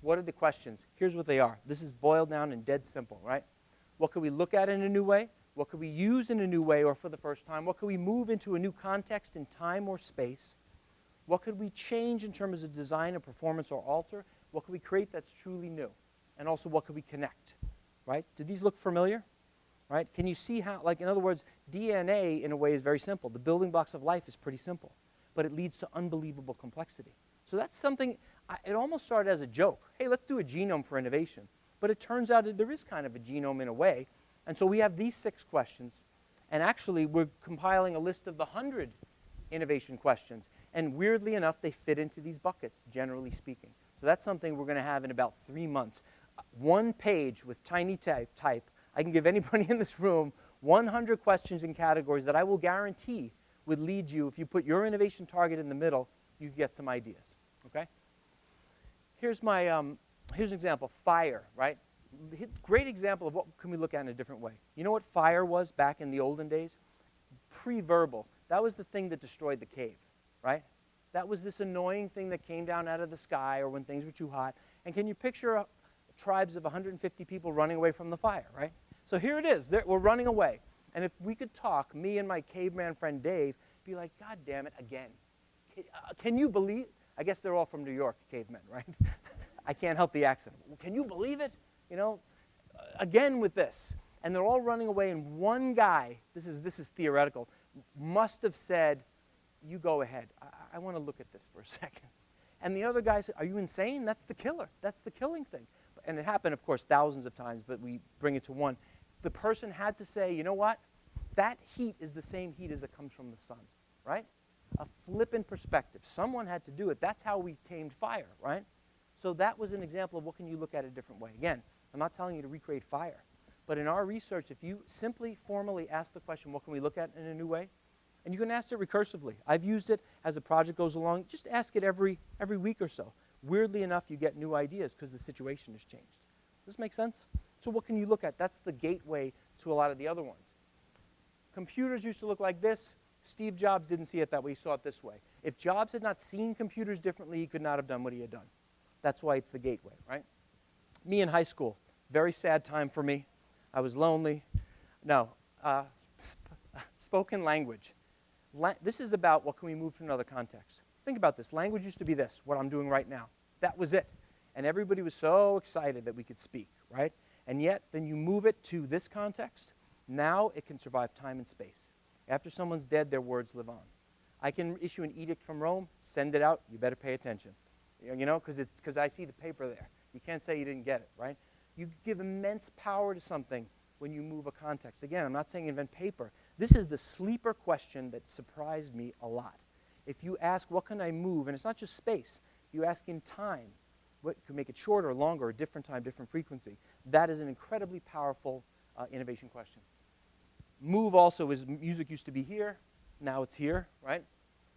What are the questions? Here's what they are. This is boiled down and dead simple, right? What could we look at in a new way? What could we use in a new way or for the first time? What could we move into a new context in time or space? What could we change in terms of design and performance or alter? What could we create that's truly new? And also, what could we connect, right? Do these look familiar, right? Can you see how, like, in other words, DNA, in a way, is very simple. The building blocks of life is pretty simple, but it leads to unbelievable complexity. So that's something, it almost started as a joke. Hey, let's do a genome for innovation. But it turns out that there is kind of a genome in a way. And so we have these 6 questions. And actually, we're compiling a list of the 100 innovation questions. And weirdly enough, they fit into these buckets, generally speaking. So that's something we're going to have in about 3 months. 1 page with tiny type. I can give anybody in this room 100 questions and categories that I will guarantee would lead you, if you put your innovation target in the middle, you can get some ideas. Okay? Here's my, here's an example, fire, right? Great example of what can we look at in a different way. You know what fire was back in the olden days? Pre-verbal. That was the thing that destroyed the cave, right? That was this annoying thing that came down out of the sky or when things were too hot. And can you picture tribes of 150 people running away from the fire, right? So here it is. We're running away. And if we could talk, me and my caveman friend Dave, be like, God damn it, again. Can you believe? I guess they're all from New York, cavemen, right? I can't help the accent. Can you believe it? You know, again with this. And they're all running away, and one guy, this is theoretical, must have said, you go ahead. I want to look at this for a second. And the other guy said, are you insane? That's the killer. That's the killing thing. And it happened, of course, thousands of times, but we bring it to one. The person had to say, you know what? That heat is the same heat as it comes from the sun, right? A flippant perspective. Someone had to do it. That's how we tamed fire, right? So that was an example of what can you look at a different way. Again, I'm not telling you to recreate fire. But in our research, if you simply formally ask the question, what can we look at in a new way? And you can ask it recursively. I've used it as the project goes along. Just ask it every week or so. Weirdly enough, you get new ideas because the situation has changed. Does this make sense? So what can you look at? That's the gateway to a lot of the other ones. Computers used to look like this. Steve Jobs didn't see it that way. He saw it this way. If Jobs had not seen computers differently, he could not have done what he had done. That's why it's the gateway, right? Me in high school, very sad time for me. I was lonely. No, spoken language. This is about what can we move to another context. Think about this. Language used to be this, what I'm doing right now. That was it. And everybody was so excited that we could speak, right? And yet, then you move it to this context. Now it can survive time and space. After someone's dead, their words live on. I can issue an edict from Rome, send it out, you better pay attention. You know, because I see the paper there. You can't say you didn't get it, right? You give immense power to something when you move a context. Again, I'm not saying invent paper. This is the sleeper question that surprised me a lot. If you ask, what can I move? And it's not just space. You ask in time. What could make it shorter, longer, different time, different frequency? That is an incredibly powerful innovation question. Move also is music used to be here. Now it's here, right?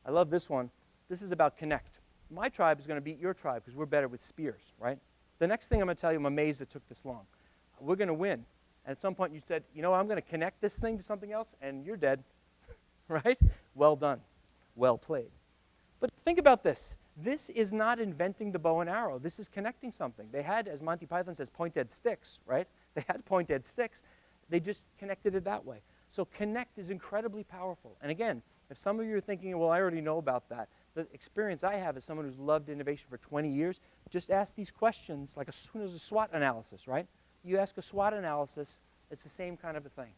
I love this one. This is about connect. My tribe is going to beat your tribe because we're better with spears, right? The next thing I'm going to tell you, I'm amazed it took this long. We're going to win. And at some point you said, you know, I'm going to connect this thing to something else, and you're dead, right? Well done. Well played. But think about this. This is not inventing the bow and arrow. This is connecting something. They had, as Monty Python says, point-dead sticks, right? They had point-dead sticks. They just connected it that way. So connect is incredibly powerful. And again, if some of you are thinking, well, I already know about that, the experience I have as someone who's loved innovation for 20 years, just ask these questions like as soon as a SWOT analysis, right? You ask a SWOT analysis, it's the same kind of a thing.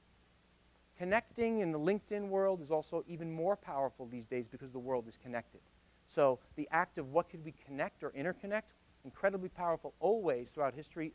Connecting in the LinkedIn world is also even more powerful these days because the world is connected. So the act of what could we connect or interconnect, incredibly powerful always throughout history.